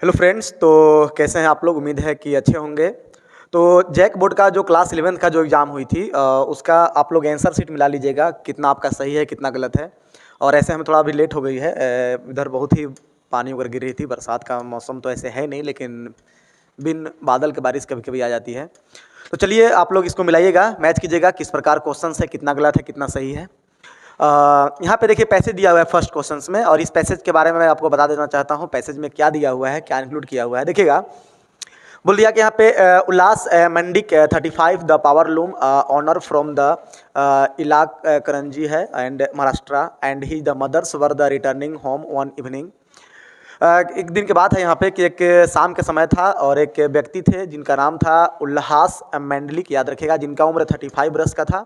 Hello friends, तो कैसे हैं आप लोग। उम्मीद है कि अच्छे होंगे। तो जैक बोर्ड का जो क्लास 11th का जो एग्ज़ाम हुई थी उसका आप लोग आंसर शीट मिला लीजिएगा, कितना आपका सही है कितना गलत है। और ऐसे हमें थोड़ा अभी लेट हो गई है, इधर बहुत ही पानी वगैरह गिर रही थी। बरसात का मौसम तो ऐसे है नहीं, लेकिन बिन बादल के बारिश कभी कभी आ जाती है। तो चलिए आप लोग इसको मिलाइएगा, मैच कीजिएगा किस प्रकार क्वेश्चन है, कितना गलत है कितना सही है। यहाँ पे देखिए पैसेज दिया हुआ है फर्स्ट क्वेश्चंस में, और इस पैसेज के बारे में मैं आपको बता देना चाहता हूँ पैसेज में क्या दिया हुआ है, क्या इंक्लूड किया हुआ है। देखिएगा, बोल दिया कि यहाँ पे Ullas Mandik 35 the power loom owner from the Ichalkaranji है and Maharashtra and he the mothers were the returning home one evening. एक दिन के बात है यहाँ पे कि एक शाम के समय था और एक व्यक्ति थे जिनका नाम था उल्लास मंडलिक, याद रखिएगा, जिनका उम्र 35 वर्ष का था।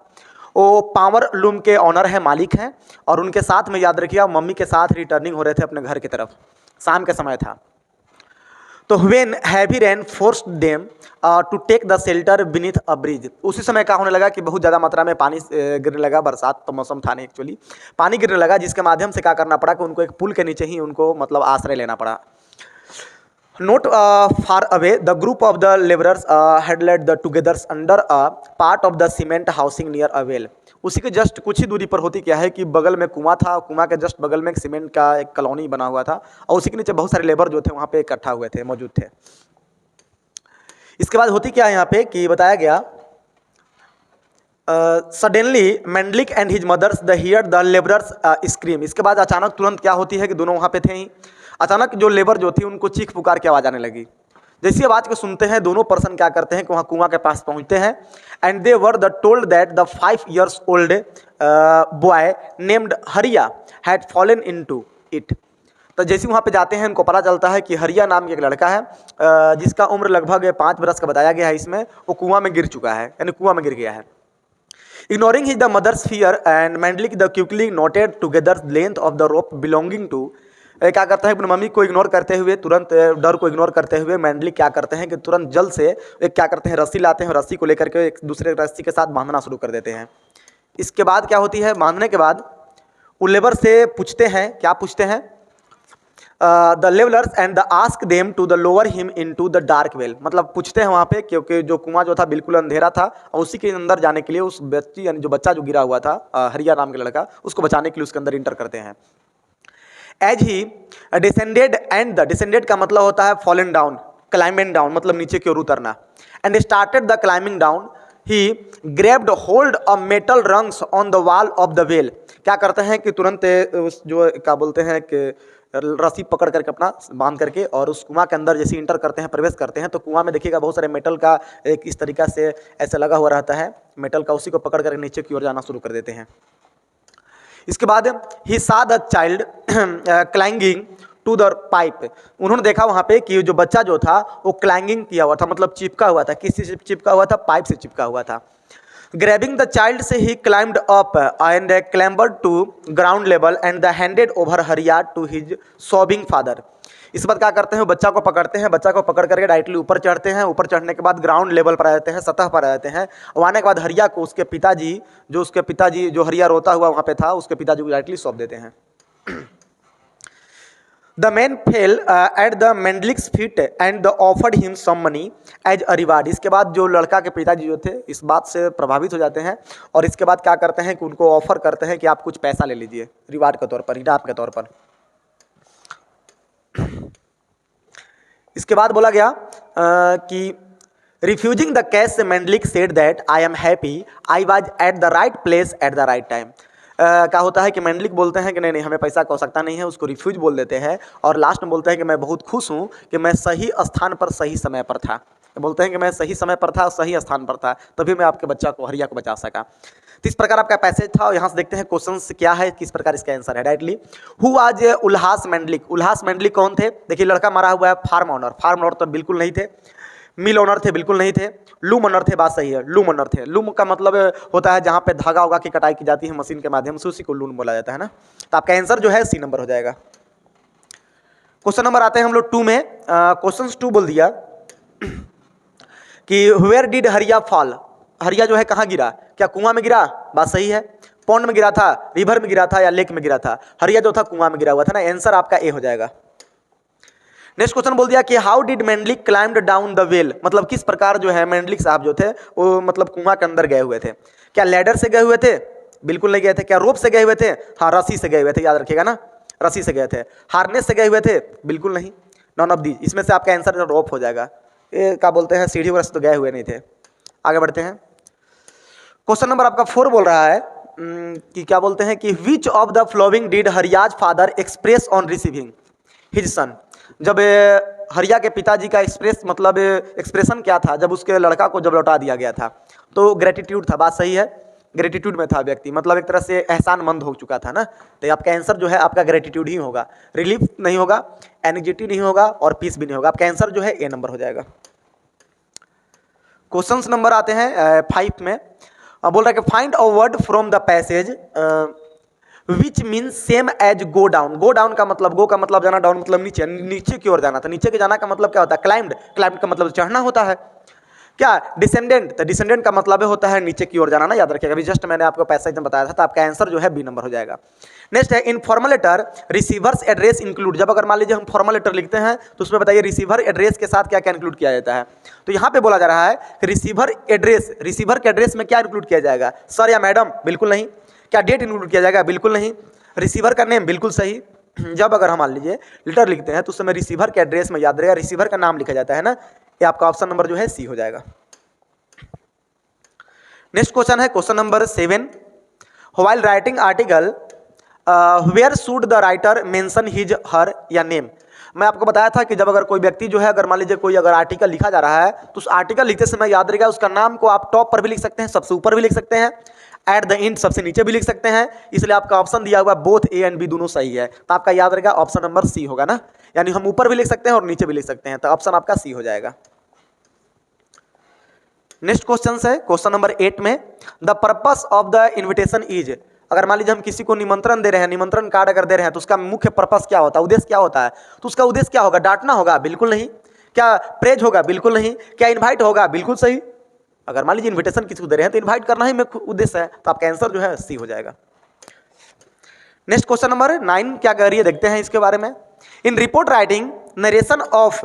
वो पावर लूम के ऑनर है, मालिक हैं, और उनके साथ में याद रखिएगा मम्मी के साथ रिटर्निंग हो रहे थे अपने घर की तरफ। शाम के समय था। तो when heavy rain forced them to take the shelter beneath a bridge, उसी समय क्या होने लगा कि बहुत ज़्यादा मात्रा में पानी गिरने लगा। बरसात तो मौसम था नहीं, एक्चुअली पानी गिरने लगा, जिसके माध्यम से क्या करना पड़ा कि उनको एक पुल के नीचे ही उनको मतलब आश्रय लेना पड़ा। Not far away, the group of the laborers had led the togethers under a part of the cement housing near a well. उसी के जस्ट कुछ ही दूरी पर होती क्या है कि बगल में कुआं था, कुआं के जस्ट बगल में एक सीमेंट का एक कॉलोनी बना हुआ था, और उसी के नीचे बहुत सारे लेबर जो थे वहाँ पे इकट्ठा हुए थे, मौजूद थे। इसके बाद होती क्या है यहाँ पे कि बताया गया, suddenly Mendlik and his mothers the hear the labourers scream. इसके बाद अचानक तुरंत क्या होती है कि दोनों वहाँ पे थे ही, अचानक जो लेबर जो थी उनको चीख पुकार की आवाज़ आने लगी। जैसी आवाज़ को सुनते हैं दोनों पर्सन क्या करते हैं कि वहाँ कुआं के पास पहुँचते हैं। And they were the told that the 5 years old boy named हरिया हैड फॉलन इनटू इट। तो जैसे वहाँ पे जाते हैं उनको पता चलता है कि हरिया नाम का एक लड़का है जिसका उम्र लगभग 5 वर्ष का बताया गया है इसमें, वो कुआं में गिर चुका है, यानी कुआं में गिर गया है। Ignoring his the mother's fear and Mandlik the quickly noted together length of the rope belonging to, क्या करता है अपनी मम्मी को इग्नोर करते हुए, तुरंत डर को इग्नोर करते हुए मैंडलिक क्या करते हैं कि तुरंत जल से एक क्या करते हैं रस्सी लाते हैं, रस्सी को लेकर के एक दूसरे रस्सी के साथ बांधना शुरू कर देते हैं। इसके बाद क्या होती है, बांधने के बाद वो लेबर से पूछते हैं, क्या पूछते हैं, the labourers and the ask them to the lower him into the dark well. मतलब पूछते हैं वहाँ पे, क्योंकि जो कुआं जो था बिल्कुल अंधेरा था, और उसी के अंदर जाने के लिए उस बच्ची यानी जो बच्चा जो गिरा हुआ था हरिया नाम का लड़का, उसको बचाने के लिए उसके अंदर इंटर करते हैं। As he descended, and the descended का मतलब होता है फॉलन डाउन, क्लाइंबिंग डाउन मतलब नीचे की ओर उतरना। And started the climbing down he grabbed hold a metal rungs on the wall of the well. क्या करते हैं कि तुरंत उस जो क्या बोलते हैं कि रस्सी पकड़ करके अपना बांध करके और उस कुआं के अंदर जैसे इंटर करते हैं, प्रवेश करते हैं, तो कुआं में देखिएगा बहुत सारे मेटल का एक इस तरीका से ऐसे लगा हुआ रहता है मेटल का, उसी को पकड़ करके नीचे की ओर जाना शुरू कर देते हैं। इसके बाद ही saw the child clinging to the pipe. उन्होंने देखा वहाँ पे कि जो बच्चा जो था वो क्लाइंगिंग किया हुआ था, मतलब चिपका हुआ था। किस चीज़ से चिपका हुआ था? पाइप से चिपका हुआ था। Grabbing the child से he climbed up and clambered to ground level and the handed over Hariya to his sobbing father। इस बात क्या करते हैं, बच्चा को पकड़ते हैं, बच्चा को पकड़ करके डायरेक्टली ऊपर चढ़ते हैं, ऊपर चढ़ने के बाद ग्राउंड लेवल पर आ जाते हैं, सतह पर आ जाते हैं। और आने के बाद हरिया को उसके पिताजी जो हरिया रोता हुआ वहाँ पे था, उसके पिताजी को डायरेक्टली सौंप देते हैं। The man fell at the Mendlik's feet and offered him some money as a reward। इसके बाद जो लड़का के पिताजी जो थे इस बात से प्रभावित हो जाते हैं, और इसके बाद क्या करते हैं कि उनको ऑफर करते हैं कि आप कुछ पैसा ले लीजिए रिवार्ड के तौर पर, इनाम के तौर पर। इसके बाद बोला गया कि refusing the cash Mendlik said that I am happy I was at the right place at the right time. क्या होता है कि मेंडलिक बोलते हैं कि नहीं हमें पैसा की आवश्यकता नहीं है, उसको रिफ्यूज बोल देते हैं, और लास्ट में बोलते हैं कि मैं बहुत खुश हूँ कि मैं सही स्थान पर सही समय पर था। बोलते हैं कि मैं सही समय पर था, सही स्थान पर था, तभी मैं आपके बच्चा को हरिया को बचा सका। तो इस प्रकार आपका पैसेज था, और यहाँ से देखते हैं क्वेश्चन क्या है, किस प्रकार इसका आंसर है। डायरेक्टली हु आज उल्लास मेंडलिक। उल्लास मेंडलिक कौन थे? देखिए लड़का मारा हुआ है फार्म ऑनर। फार्म ऑनर तो बिल्कुल नहीं थे। मिल ऑनर थे, बिल्कुल नहीं थे। लूम ऑनर थे, बात सही है, लूम ऑनर थे। लूम का मतलब होता है जहाँ पे धागा होगा की कटाई की जाती है मशीन के माध्यम से, उसी को लूम बोला जाता है ना। तो आपका आंसर जो है सी नंबर हो जाएगा। क्वेश्चन नंबर आते हैं हम लोग 2 में। क्वेश्चन 2 बोल दिया कि वेयर डिड हरिया फॉल। हरिया जो है कहाँ गिरा? क्या कुआं में गिरा? बात सही है। पॉन्ड में गिरा था, रिवर में गिरा था, या लेक में गिरा था? हरिया जो था कुआं में गिरा हुआ था ना। आंसर आपका ए हो जाएगा। नेक्स्ट क्वेश्चन बोल दिया कि how did Mendlik climbed down the well, मतलब किस प्रकार जो है मेंडलिक साहब जो थे वो मतलब कुआं के अंदर गए हुए थे। क्या लैडर से गए हुए थे? बिल्कुल नहीं गए थे। क्या रोप से गए हुए थे? हाँ, रस्सी से गए हुए थे, याद रखिएगा ना, रस्सी से गए थे। हार्नेस से गए हुए थे? बिल्कुल नहीं, नॉन ऑफ दी। इसमें से आपका आंसर रोप हो जाएगा। ये क्या बोलते हैं, सीढ़ी वगैरह से तो गए हुए नहीं थे। आगे बढ़ते हैं। क्वेश्चन नंबर आपका 4 बोल रहा है कि क्या बोलते हैं कि which of the following did Hariya's father express on receiving his son. जब हरिया के पिताजी का मतलब एक्सप्रेशन क्या था जब उसके लड़का को जब लौटा दिया गया था? तो ग्रेटिट्यूड था। बात सही है, ग्रेटिट्यूड में था व्यक्ति, मतलब एक तरह से एहसानमंद हो चुका था ना। तो आपका आंसर जो है आपका ग्रेटिट्यूड ही होगा, रिलीफ नहीं होगा, एंग्जाइटी नहीं होगा और पीस भी नहीं होगा। आपका आंसर जो है ए नंबर हो जाएगा। क्वेश्चंस नंबर आते हैं 5 में। बोल रहा है कि find a word from the passage which means same as go down. Go down का मतलब, गो का मतलब जाना, डाउन मतलब नीचे, नीचे की ओर जाना था। नीचे के जाना का मतलब क्या होता है? क्लाइम्ड। क्लाइम्ड का मतलब चढ़ना होता है। क्या डिसेंडेंट? तो डिसेंडेंट का मतलब होता है नीचे की ओर जाना ना, याद रखिएगा। अभी जस्ट मैंने आपको पैसेज में बताया था, तो आपका आंसर जो है बी नंबर हो जाएगा। नेक्स्ट है informal letter receiver's address include. जब अगर मान लीजिए हम फॉर्मल लेटर लिखते हैं तो उसमें बताइए रिसीवर एड्रेस के साथ क्या क्या इंक्लूड किया जाता है। तो यहाँ पे बोला जा रहा है कि रिसीवर एड्रेस, रिसीवर के एड्रेस में क्या इंक्लूड किया जाएगा? सर या मैडम? बिल्कुल नहीं। क्या डेट इंक्लूड किया जाएगा? बिल्कुल नहीं। रिसीवर का नेम? बिल्कुल सही। जब अगर हम मान लीजिए लेटर लिखते हैं तो उस समय रिसीवर के एड्रेस में याद रहेगा रिसीवर का नाम लिखा जाता है ना। ये आपका ऑप्शन नंबर जो है सी हो जाएगा। नेक्स्ट क्वेश्चन है question number 7। While writing article where should the writer mention his her या नेम। मैं आपको बताया था कि जब अगर कोई व्यक्ति जो है, अगर मान लीजिए कोई अगर आर्टिकल लिखा जा रहा है तो उस आर्टिकल लिखते समय याद रहेगा उसका नाम को आप टॉप पर भी लिख सकते हैं, सबसे ऊपर भी लिख सकते हैं, एट द एंड सबसे नीचे भी लिख सकते हैं। इसलिए आपका ऑप्शन दिया हुआ बोथ ए एंड बी दोनों सही है, तो आपका याद रहेगा ऑप्शन नंबर सी होगा ना। यानी हम ऊपर भी लिख सकते हैं और नीचे भी लिख सकते हैं, तो ऑप्शन आपका सी हो जाएगा। नेक्स्ट क्वेश्चन है क्वेश्चन नंबर 8 में। The purpose of the invitation is. अगर मान लीजिए हम किसी को निमंत्रण दे रहे हैं, निमंत्रण कार्ड अगर दे रहे हैं तो उसका मुख्य पर्पस क्या होता है, उद्देश्य क्या होता है? तो उसका उद्देश्य क्या होगा? डांटना होगा? बिल्कुल नहीं। क्या प्रेज होगा? बिल्कुल नहीं। क्या इनवाइट होगा? बिल्कुल सही। अगर मान लीजिए इन्विटेशन किसी को दे रहे हैं तो इनवाइट करना ही मुख्य उद्देश्य है, तो आपका आंसर जो है सी हो जाएगा। नेक्स्ट क्वेश्चन नंबर 9 क्या कह रही है देखते हैं इसके बारे में। In report writing narration of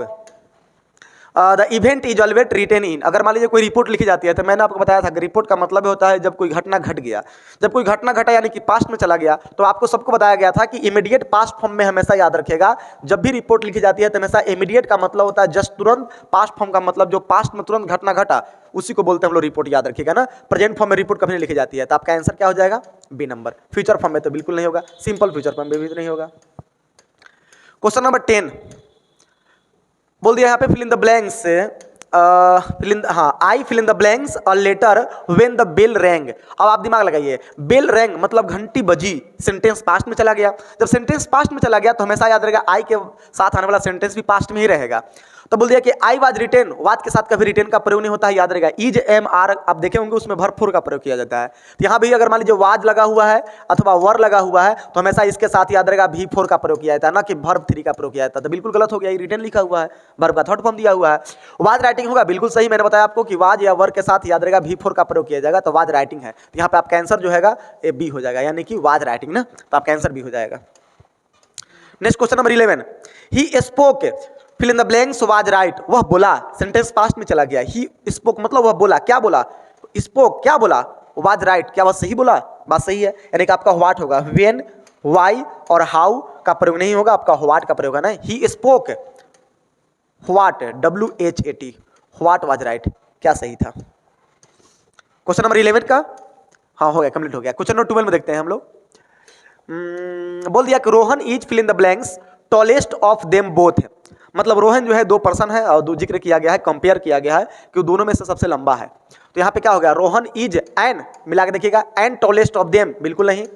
the event is always written in. अगर मान लीजिए कोई रिपोर्ट लिखी जाती है तो मैंने आपको बताया था कि रिपोर्ट का मतलब होता है जब कोई घटना घट गया, जब कोई घटना घटा यानी कि पास्ट में चला गया, तो आपको सबको बताया गया था कि इमीडिएट पास्ट फॉर्म में हमेशा याद रखेगा। जब भी रिपोर्ट लिखी जाती है तो हमेशा इमीडिएट का मतलब होता है जस्ट तुरंत, पास्ट फॉर्म का मतलब जो पास्ट में तुरंत घटना घटा उसी को बोलते हैं हम लोग रिपोर्ट, याद रखिएगा ना। प्रेजेंट फॉर्म में रिपोर्ट कभी नहीं लिखी जाती है, तो आपका आंसर क्या हो जाएगा? B number. फ्यूचर फॉर्म में तो बिल्कुल नहीं होगा, सिंपल फ्यूचर फॉर्म में भी नहीं होगा। क्वेश्चन नंबर 10 बोल दिया यहाँ पे फिल इन द ब्लैंक्स से I fill in the blanks a letter when the bell rang. अब आप दिमाग लगाइए, बेल रैंग मतलब घंटी बजी, सेंटेंस पास्ट में चला गया। जब सेंटेंस पास्ट में चला गया तो हमेशा याद रहेगा आई के साथ आने वाला सेंटेंस भी पास्ट में ही रहेगा। तो बोल दिया कि आई वाज रिटेन, वाज के साथ कभी रिटेन का प्रयोग नहीं होता है, याद रहेगा। इज एम आर आप देखे होंगे उसमें भरपूर का प्रयोग किया जाता है। तो यहाँ भी अगर मान लीजिए वाज लगा हुआ है अथवा वर लगा हुआ है तो हमेशा इसके साथ याद रहेगा भी फोर का प्रयोग किया जाता है, ना कि वर्ब 3 का प्रयोग किया जाता है। तो बिल्कुल गलत हो गया, ये रिटेन लिखा हुआ है, वर्ब का थर्ड फॉर्म दिया हुआ है। वाज राइटिंग होगा, बिल्कुल सही। मैंने बताया आपको कि वाज या वर के साथ याद रहेगा भी फोर का प्रयोग किया जाएगा, तो वाज राइटिंग है। तो यहाँ पे आपका आंसर जो है ए बी हो जाएगा, यानी कि वाज राइटिंग ना, तो आपका आंसर बी हो जाएगा। Next question number 11। He spoke fill in the blanks was right. वह बोला, सेंटेंस पास्ट में चला गया। ही स्पोक मतलब वह बोला, क्या बोला? स्पोक क्या बोला? वाज राइट, क्या बात सही बोला? बात सही है, यानी कि आपका व्हाट होगा। व्हेन, व्हाई और हाउ का प्रयोग नहीं होगा, आपका व्हाट का प्रयोग है ना। He spoke what, WHAT, what was right, क्या सही था? क्वेश्चन नंबर 11 का हाँ हो गया, कंप्लीट हो गया। क्वेश्चन नंबर 12 में देखते हैं हम लोग। बोल दिया कि Rohan is fill in the blanks tallest of them both. मतलब रोहन जो है 2 पर्सन है और दो जिक्र किया गया है, कंपेयर किया गया है कि दोनों में से सबसे लंबा है। तो यहाँ पे क्या हो गया? रोहन इज एन, मिला के देखिएगा, एन टॉलेस्ट ऑफ देम, बिल्कुल नहीं।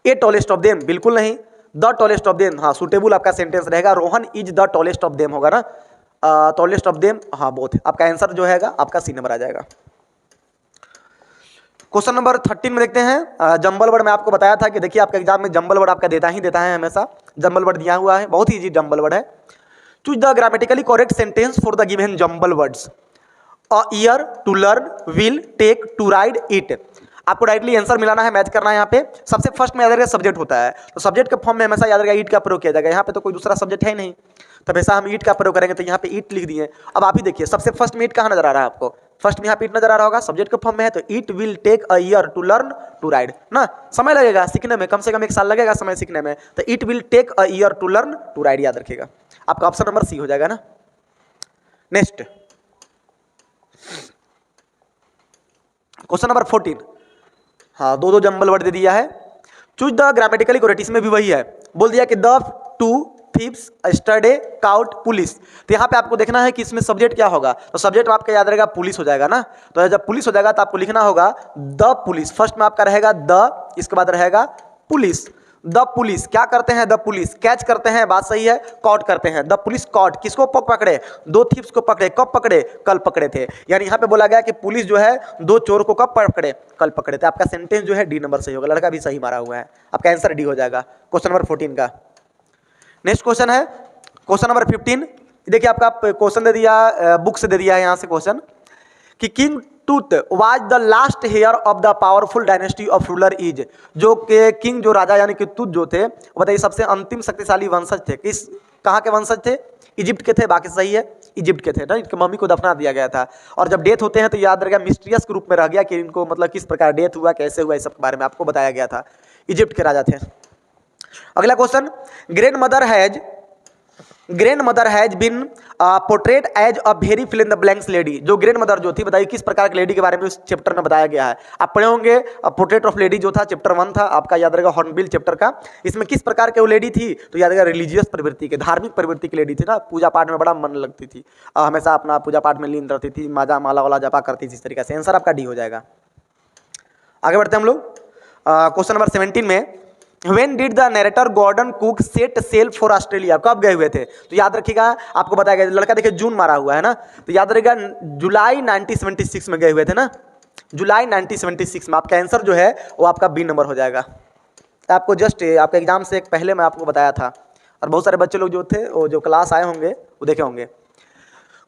ए टॉलेस्ट ऑफ देम, बिल्कुल नहीं। द टॉलेस्ट ऑफ देम, हाँ सुटेबल आपका सेंटेंस रहेगा। Rohan is the tallest of them होगा ना, टॉलेस्ट ऑफ देम, हाँ बोथ। आपका आंसर जो है आपका सी नंबर आ जाएगा। क्वेश्चन नंबर 13 में देखते हैं। जंबल वर्ड में आपको बताया था कि देखिए आपका एग्जाम में जंबल वर्ड आपका देता ही देता है, हमेशा जंबल वर्ड दिया हुआ है, बहुत ही इजी जंबल वर्ड है। Choose the grammatically correct sentence for the given jumble words. A year, to learn, will, take, to ride, it. आपको डायरेक्टली आंसर मिलाना है, मैच करना है। यहाँ पे सबसे फर्स्ट में याद रहेगा सब्जेक्ट होता है, तो सब्जेक्ट के फॉर्म में हमेशा याद रहेगा ईट का प्रयोग किया जाएगा। यहाँ पे तो कोई दूसरा सब्जेक्ट है ही नहीं, तो हमेशा हम ईट का प्रयोग करेंगे, तो यहाँ पे ईट लिख दिए। अब आप ही देखिए सबसे फर्स्ट में ईट कहाँ नजर आ रहा है आपको, फर्स्ट में यहाँ पे ईट नजर आ रहा होगा, सब्जेक्ट के फॉर्म में है, तो it will take a year to learn to ride ना, समय लगेगा सीखने में, कम से कम 1 साल लगेगा समय सीखने में, तो it will take a year to learn to ride, याद रखिएगा। आपका ऑप्शन नंबर सी हो जाएगा ना। नेक्स्ट क्वेश्चन नंबर 14, हाँ दो जंबल वर्ड दे दिया है। चूज द ग्रामेटिकली करेक्ट, इसमें भी वही है, बोल दिया कि the two thieves स्टडे cout police. तो यहाँ पे आपको देखना है कि इसमें सब्जेक्ट क्या होगा, तो सब्जेक्ट आपका याद रहेगा पुलिस हो जाएगा ना। तो जब पुलिस हो जाएगा तो आपको लिखना होगा द पुलिस, फर्स्ट में आपका रहेगा द, इसके बाद रहेगा पुलिस। द पुलिस क्या करते हैं, द पुलिस कैच करते हैं, बात सही है, कॉट करते हैं। द पुलिस कॉट, किसको पकड़े, 2 थीव्स को पकड़े, कब पकड़े, कल पकड़े थे। यानी यहाँ पे बोला गया कि पुलिस जो है 2 चोर को कब पकड़े, कल पकड़े थे। आपका सेंटेंस जो है डी नंबर सही होगा, लड़का भी सही मारा हुआ है, आपका आंसर डी हो जाएगा क्वेश्चन नंबर 14 का। नेक्स्ट क्वेश्चन है क्वेश्चन नंबर 15। देखिए आपका क्वेश्चन दे दिया, बुक से दे दिया है यहाँ से क्वेश्चन कि king Tut was the last heir of the powerful dynasty of ruler is, जो के किंग जो राजा यानी कि तुत जो थे, बताइए सबसे अंतिम शक्तिशाली वंशज थे, किस कहाँ के वंशज थे, इजिप्ट के थे, बाकी सही है इजिप्ट के थे ना। इनकी मम्मी को दफना दिया गया था, और जब डेथ होते हैं तो याद रहेगा मिस्टीरियस के रूप में रह गया कि इनको मतलब किस प्रकार डेथ हुआ, कैसे हुआ, इस सब के बारे में आपको बताया गया था, इजिप्ट के राजा थे। अगला question, grand mother has been portrait as a very fill in the blanks lady. जो ग्रैंड मदर जो थी, बताइए किस प्रकार की लेडी के बारे में उस चैप्टर में बताया गया है। आप पढ़े होंगे पोर्ट्रेट ऑफ लेडी जो था चैप्टर 1 था आपका, याद रहेगा हॉर्नबिल चैप्टर का। इसमें किस प्रकार के वो लेडी थी, तो याद रहेगा रिलीजियस प्रवृत्ति के, धार्मिक प्रवृत्ति की लेडी थी ना, पूजा पाठ में बड़ा मन लगती थी, हमेशा अपना पूजा पाठ में लीन रहती थी, माजा माला वाला जपा करती थी, इस तरीके से। आंसर आपका डी हो जाएगा। आगे बढ़ते हैं हम लोग क्वेश्चन नंबर 17 में। When did the narrator Gordon Cook set sail for Australia, कब गए हुए थे, तो याद रखिएगा आपको बताया गया, लड़का देखिए जून मारा हुआ है ना, तो याद रहेगा जुलाई 1976 में गए हुए थे ना, जुलाई 1976 में। आपका आंसर जो है वो आपका बी नंबर हो जाएगा। आपको जस्ट आपके एग्जाम से एक पहले मैं आपको बताया था, और बहुत सारे बच्चे लोग जो थे वो जो क्लास आए होंगे वो देखे होंगे।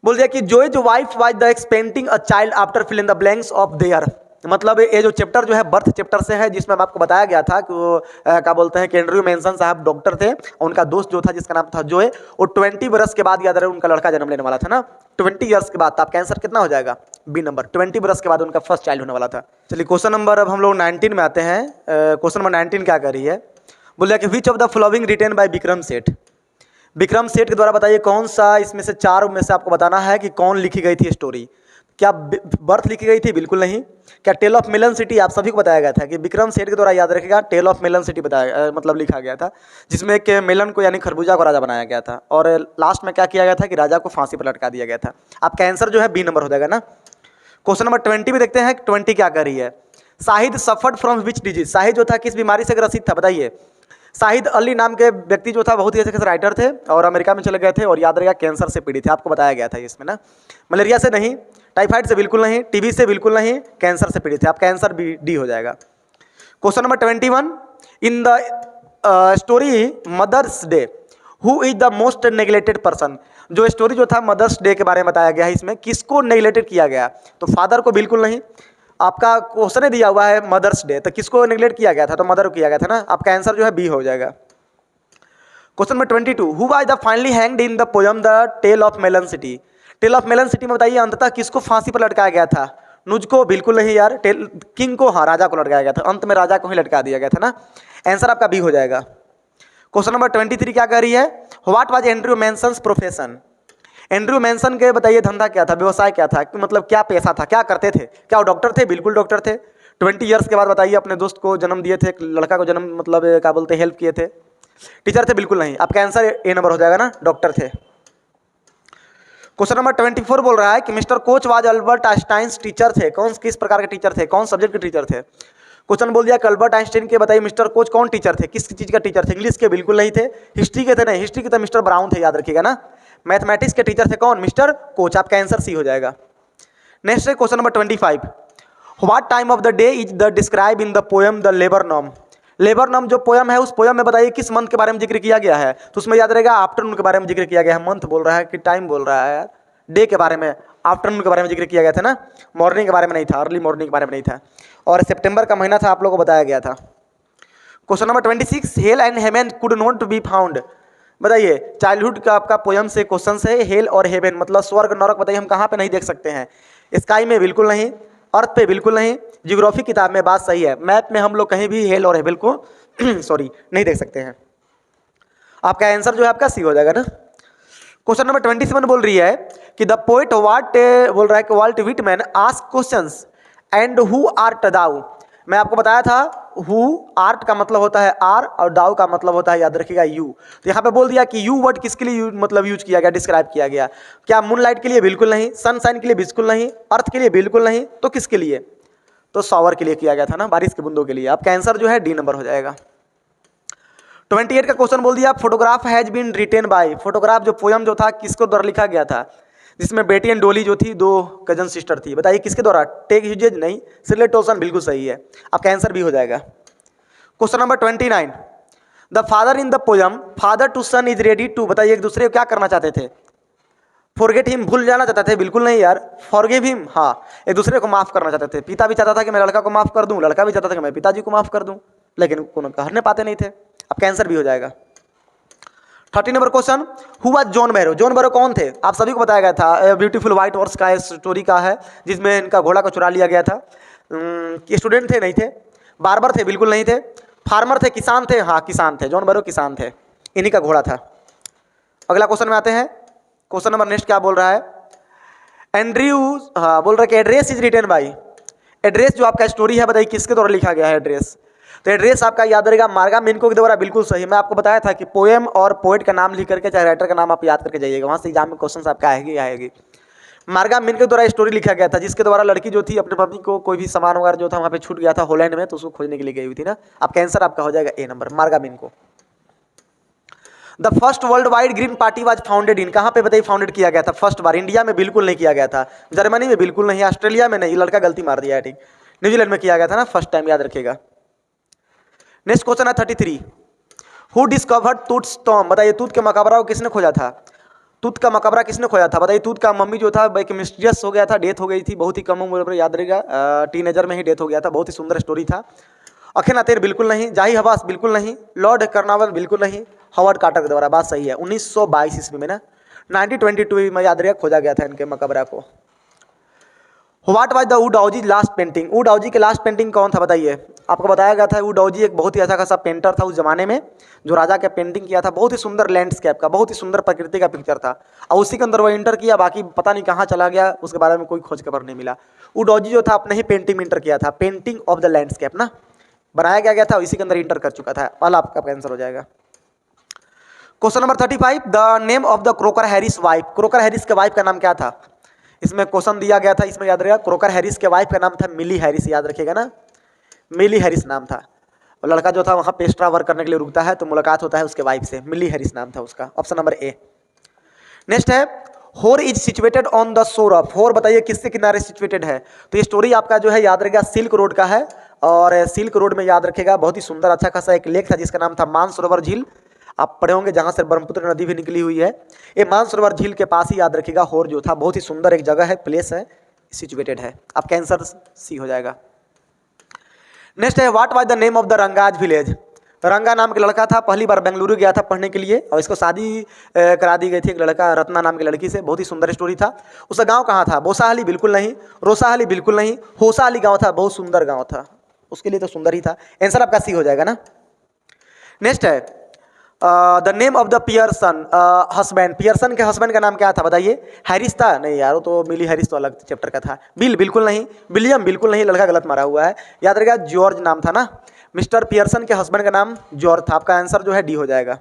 बोल दिया कि जो wife was the expecting a child after fill in the blanks of there, मतलब ये जो चैप्टर जो है बर्थ चैप्टर से है, जिसमें आपको बताया गया था कि वो क्या बोलते हैं कि एंड्रयू मेंसन साहब डॉक्टर थे, उनका दोस्त जो था जिसका नाम था जोए, वो 20 बरस के बाद याद रहे उनका लड़का जन्म लेने वाला था ना, 20 ईयर्स के बाद। तो आपका आंसर कितना हो जाएगा, बी नंबर, 20 बरस के बाद उनका फर्स्ट चाइल्ड होने वाला था। चलिए क्वेश्चन नंबर अब हम लोग 19 में आते हैं। क्वेश्चन नंबर 19 क्या कर रही है, बोलिए कि which of the following written by Vikram Seth. Vikram Seth के द्वारा बताइए कौन सा इसमें से 4 में से आपको बताना है कि कौन लिखी गई थी स्टोरी। क्या बर्थ लिखी गई थी, बिल्कुल नहीं। क्या टेल ऑफ मेलन सिटी, आप सभी को बताया गया था कि विक्रम सेठ के द्वारा, याद रखेगा टेल ऑफ मेलन सिटी बताया मतलब लिखा गया था, जिसमें कि मेलन को यानी खरबूजा को राजा बनाया गया था, और लास्ट में क्या किया गया था कि राजा को फांसी पर लटका दिया गया था। आपका आंसर जो है बी नंबर हो जाएगा ना। क्वेश्चन नंबर 20 में देखते हैं 20 क्या कर रही है। Shahid suffered from which disease, Shahid जो था किस बीमारी से ग्रसित था, बताइए। शाहिद अली नाम के व्यक्ति जो था बहुत ही अच्छे राइटर थे, और अमेरिका में चले गए थे, और याद रहेगा कैंसर से पीड़ित थे, आपको बताया गया था इसमें ना। मलेरिया से नहीं, टाइफाइड से बिल्कुल नहीं, टीबी से बिल्कुल नहीं, कैंसर से पीड़ित थे। आपका आंसर बी डी हो जाएगा। Question number 21, in the story mother's day who is the most neglected person. जो स्टोरी जो था मदर्स डे के बारे में बताया गया है, इसमें किसको नेग्लेक्टेड किया गया, तो फादर को बिल्कुल नहीं। आपका क्वेश्चन दिया हुआ है मदर्स डे, तो किसको नेग्लेक्ट किया गया था, तो मदर को किया गया था ना। आपका आंसर जो है बी हो जाएगा। Question number 22, who was the finally hanged in the poem the tale of melon city. Tale of melon city में बताइए अंततः किसको फांसी पर लटकाया गया था, नुज को बिल्कुल नहीं यार, किंग को, हाँ राजा को लटकाया गया था, अंत में राजा को ही लटका दिया गया था ना। आंसर आपका बी हो जाएगा। क्वेश्चन नंबर 23 क्या कह रही है, what was Andrew Menson's profession. Andrew Menson के बताइए धंधा क्या था, व्यवसाय क्या था, मतलब क्या पेशा था, क्या करते थे, क्या वो डॉक्टर थे, बिल्कुल डॉक्टर थे। 20 ईयर्स के बाद बताइए अपने दोस्त को जन्म दिए थे, लड़का को जन्म मतलब क्या बोलते हेल्प किए थे। टीचर थे, बिल्कुल नहीं। आपका आंसर ए नंबर हो जाएगा ना, डॉक्टर थे। क्वेश्चन नंबर 24 बोल रहा है कि mister coach was Albert Einstein teacher थे, कौन किस प्रकार के टीचर थे, कौन सब्जेक्ट के टीचर थे। क्वेश्चन बोल दिया कि अल्बर्ट आइंस्टाइन के बताइए मिस्टर कोच कौन टीचर थे, किस चीज़ का टीचर थे, इंग्लिश के बिल्कुल नहीं थे, हिस्ट्री के थे नहीं, हिस्ट्री के तो मिस्टर ब्राउन थे, याद रखिएगा ना। मैथमेटिक्स के टीचर थे कौन, मिस्टर कोच। आपका आंसर सी हो जाएगा। नेक्स्ट है question number 25, what time of the day is the describe in the poem the laburnum. Laburnum जो पोएम है, उस पोएम में बताइए किस मंथ के बारे में जिक्र किया गया है, तो उसमें याद रहेगा आफ्टरनून के बारे में जिक्र किया गया है। मंथ बोल रहा है कि टाइम बोल रहा है, डे के बारे में, आफ्टरनून के बारे में जिक्र किया गया था ना, मॉर्निंग के बारे में नहीं था, अर्ली मॉर्निंग के बारे में नहीं था, और सितंबर का महीना था, आप लोगों को बताया गया था। Question number 26, hell and heaven could not be found. बताइए, चाइल्डहुड का आपका पोयम से क्वेश्चन है। हेल और हेवन मतलब स्वर्ग नरक, बताइए हम कहाँ पे नहीं देख सकते हैं? स्काई में बिल्कुल नहीं, अर्थ पे बिल्कुल नहीं, जियोग्राफी किताब में बात सही है, मैथ में हम लोग कहीं भी हेल और हेवन को सॉरी नहीं देख सकते हैं। आपका आंसर जो है आपका सी हो जाएगा ना। क्वेश्चन नंबर 27 बोल रही है कि द पोएट वाट बोल रहा है कि Walt Whitman ask questions and who art thou. मैं आपको बताया था हु आर्ट का मतलब होता है आर और दाउ का मतलब होता है, याद रखिएगा, यू। तो यहाँ पे बोल दिया कि यू वर्ड किसके लिए मतलब यूज किया गया, डिस्क्राइब किया गया। क्या मूनलाइट के लिए? बिल्कुल नहीं। सनशाइन के लिए? बिल्कुल नहीं। अर्थ के लिए? बिल्कुल नहीं। तो किसके लिए? तो शॉवर के लिए किया गया था ना, बारिश के बूंदों के लिए। आपका आंसर जो है डी नंबर हो जाएगा। 28 का क्वेश्चन बोल दिया photograph has been written by. Photograph जो पोयम जो था किसको द्वारा लिखा गया था? जिसमें बेटी एंड डोली जो थी, दो कजन सिस्टर थी, बताइए किसके द्वारा? टेक ह्यूजेज नहीं, सिरलेट टॉसन बिल्कुल सही है, आपका आंसर भी हो जाएगा। Question number 29, the father in the poem father to son is ready to, बताइए एक दूसरे को क्या करना चाहते थे? फॉरगेट हिम, भूल जाना चाहते थे? बिल्कुल नहीं यार, फॉरगिव हिम, हाँ, एक दूसरे को माफ करना चाहते थे। पिता भी चाहता था कि मैं लड़का को माफ कर दूं, लड़का भी चाहता था कि मैं पिताजी को माफ कर दूं, लेकिन कोनो करने पाते नहीं थे। आपका आंसर भी हो जाएगा। 30 number question, who was John Barrow? John Barrow कौन थे? आप सभी को बताया गया था, ब्यूटीफुल व्हाइट हॉर्स का स्टोरी का है, जिसमें इनका घोड़ा को चुरा लिया गया था। स्टूडेंट थे? नहीं थे। बार्बर थे? बिल्कुल नहीं थे। फार्मर थे? किसान थे? हाँ किसान थे, जॉन बैरो किसान थे, इन्हीं का घोड़ा था। अगला क्वेश्चन में आते हैं। क्वेश्चन नंबर नेक्स्ट क्या बोल रहा है? एंड्रयू, हाँ, बोल रहा है कि address is written by. Address जो आपका स्टोरी है, बताइए किसके द्वारा लिखा गया है एड्रेस? तो एड्रेस आपका याद रहेगा मार्गा मिनको के द्वारा, बिल्कुल सही। मैं आपको बताया था कि पोएम और पोएट का नाम लिख करके, चाहे राइटर का नाम आप याद करके जाइएगा, वहाँ से एग्जाम में क्वेश्चन आपका आएगी। मार्गा मिनको के द्वारा स्टोरी लिखा गया था, जिसके द्वारा लड़की जो थी अपने पत्नी को कोई भी सामान वगैरह जो था वहाँ पे छूट गया था हॉलैंड में, तो उसको खोजने के लिए गई हुई थी ना। आपका आंसर आपका हो जाएगा A number, Marga Minco. The first world wide green party was founded in, कहाँ पे बताइए फाउंडेड किया गया था फर्स्ट बार? इंडिया में बिल्कुल नहीं किया गया था, जर्मनी में बिल्कुल नहीं, ऑस्ट्रेलिया में नहीं, लड़का गलती मार दिया है, ठीक, न्यूजीलैंड में किया गया था ना फर्स्ट टाइम, याद रखिएगा। नेक्स्ट क्वेश्चन है 33, हु डिस्कवर्ड तूत्स टॉम, बताइए तूत के मकबरा को किसने खोजा था? तूत का मकबरा किसने खोजा था? बताइए तूत का मम्मी जो था एक मिस्टीरियस हो गया था, डेथ हो गई थी, बहुत ही कम उम्र पर, याद रहेगा, टीनेजर में ही डेथ हो गया था, बहुत ही सुंदर स्टोरी था। अखेनातेर बिल्कुल नहीं, जाही हवास बिल्कुल नहीं, लॉर्ड कर्नावल बिल्कुल नहीं, हॉवर्ड कार्टर के द्वारा, बात सही है, 1922 ईस्वी में ना, 1922 में याद रहेगा खोजा गया था इनके मकबरा को। What was the Wu Daozi last painting? Wu Daozi के लास्ट पेंटिंग कौन था बताइए? आपको बताया गया था वुडाउजी एक बहुत ही अच्छा खासा पेंटर था उस जमाने में, जो राजा का पेंटिंग किया था, बहुत ही सुंदर लैंडस्केप का, बहुत ही सुंदर प्रकृति का पिक्चर था, और उसी के अंदर वो इंटर किया, बाकी पता नहीं कहाँ चला गया, उसके बारे में कोई खोज खबर नहीं मिला। वुडाउजी जो था अपने ही पेंटिंग में इंटर किया था, पेंटिंग ऑफ द लैंडस्केप ना बनाया गया था, इसी के अंदर इंटर कर चुका था, वाला आपका आंसर हो जाएगा। Question number 35, the name of the croaker Harris wife, croaker Harris के वाइफ का नाम क्या था? इसमें क्वेश्चन दिया गया था, इसमें याद रहेगा क्रोकर हैरिस के वाइफ का नाम था मिली हैरिस, याद रखिएगा ना, मिली हैरिस नाम था। और लड़का जो था वहाँ पेस्ट्रा वर्क करने के लिए रुकता है, तो मुलाकात होता है उसके वाइफ से, मिली हैरिस नाम था उसका, ऑप्शन नंबर ए। नेक्स्ट है, होर is situated on the shore of, होर बताइए किसके किनारे सिचुएटेड है? तो ये स्टोरी आपका जो है याद रहेगा सिल्क रोड का है, और सिल्क रोड में याद रखेगा बहुत ही सुंदर अच्छा खासा एक लेक था जिसका नाम था मानसरोवर झील, आप पढ़े होंगे, जहाँ से ब्रह्मपुत्र नदी भी निकली हुई है। ये मानसरोवर झील के पास ही याद रखिएगा होर जो था, बहुत ही सुंदर एक जगह है, प्लेस है, सिचुएटेड है, आपका आंसर सी हो जाएगा। नेक्स्ट है, what was the name of the Ranga's village? रंगा नाम के लड़का था, पहली बार बेंगलुरु गया था पढ़ने के लिए, और इसको शादी करा दी गई थी एक लड़का रत्ना नाम की लड़की से, बहुत ही सुंदर स्टोरी था। उसका गांव कहाँ था? बोसाहली बिल्कुल नहीं, रोसाहली बिल्कुल नहीं, होसाहली गांव था, बहुत सुंदर गांव था, उसके लिए तो सुंदर ही था, आंसर आपका सी हो जाएगा ना। नेक्स्ट है, the name of the Pearson husband, Pearson के हस्बैंड का नाम क्या था बताइए? हैरिस था? नहीं यार, वो तो मिली हैरिस तो अलग चैप्टर का था। बिल बिल्कुल नहीं, विलियम बिल्कुल नहीं, लड़का गलत मारा हुआ है, याद रहेगा जॉर्ज नाम था ना, मिस्टर पियर्सन के हस्बैंड का नाम जॉर्ज था, आपका आंसर जो है डी हो जाएगा।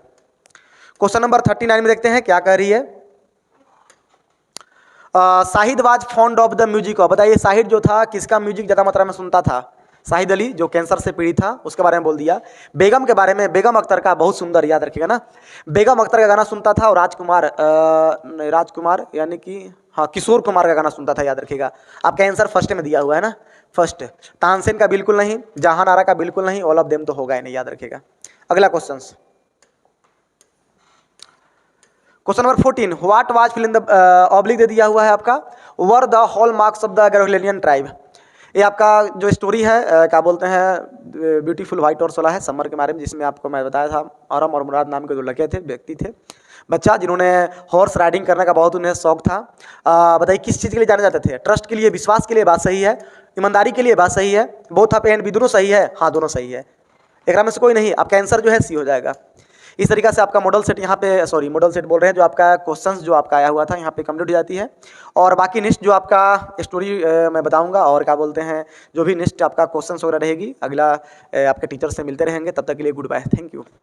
क्वेश्चन नंबर 39 में देखते हैं क्या कह रही है। Shahid was fond of the music of, बताइए शाहिद जो था किसका म्यूजिक ज़्यादा मात्रा में सुनता था? शाहिद अली जो कैंसर से पीड़ित था उसके बारे में बोल दिया। बेगम के बारे में, बेगम अख्तर का, बहुत सुंदर, याद रखिएगा ना, बेगम अख्तर का गाना सुनता था, और राजकुमार यानी कि हाँ किशोर कुमार का गाना सुनता था, याद रखिएगा। आपका आंसर फर्स्ट में दिया हुआ है ना, फर्स्ट। तानसेन का बिल्कुल नहीं, जहान आरा का बिल्कुल नहीं, ऑल ऑफ देम तो होगा ही नहीं, याद रखिएगा। अगला question, question number 14, what was fill in the oblique दे दिया हुआ है आपका, were the hallmarks of the Gregorian tribe. ये आपका जो स्टोरी है क्या बोलते हैं ब्यूटीफुल वाइट और सोला है समर के बारे में, जिसमें आपको मैं बताया था आरम और मुराद नाम के जो लड़के थे, व्यक्ति थे, बच्चा, जिन्होंने हॉर्स राइडिंग करने का बहुत उन्हें शौक था। बताइए किस चीज़ के लिए जाने जाते थे? ट्रस्ट के लिए, विश्वास के लिए, बात सही है। ईमानदारी के लिए, बात सही है। बोथ ऑफ एंड भी, दोनों सही है, हाँ दोनों सही है, एक में से कोई नहीं। आपका आंसर जो है सी हो जाएगा। इस तरीक़ा से आपका मॉडल सेट यहाँ पे, सॉरी मॉडल सेट बोल रहे हैं, जो आपका क्वेश्चंस जो आपका आया हुआ था यहाँ पे कंप्लीट हो जाती है। और बाकी नेक्स्ट जो आपका स्टोरी मैं बताऊंगा, और क्या बोलते हैं जो भी नेक्स्ट आपका क्वेश्चंस वगैरह रहेगी, अगला आपके टीचर से मिलते रहेंगे। तब तक के लिए गुड बाय, थैंक यू।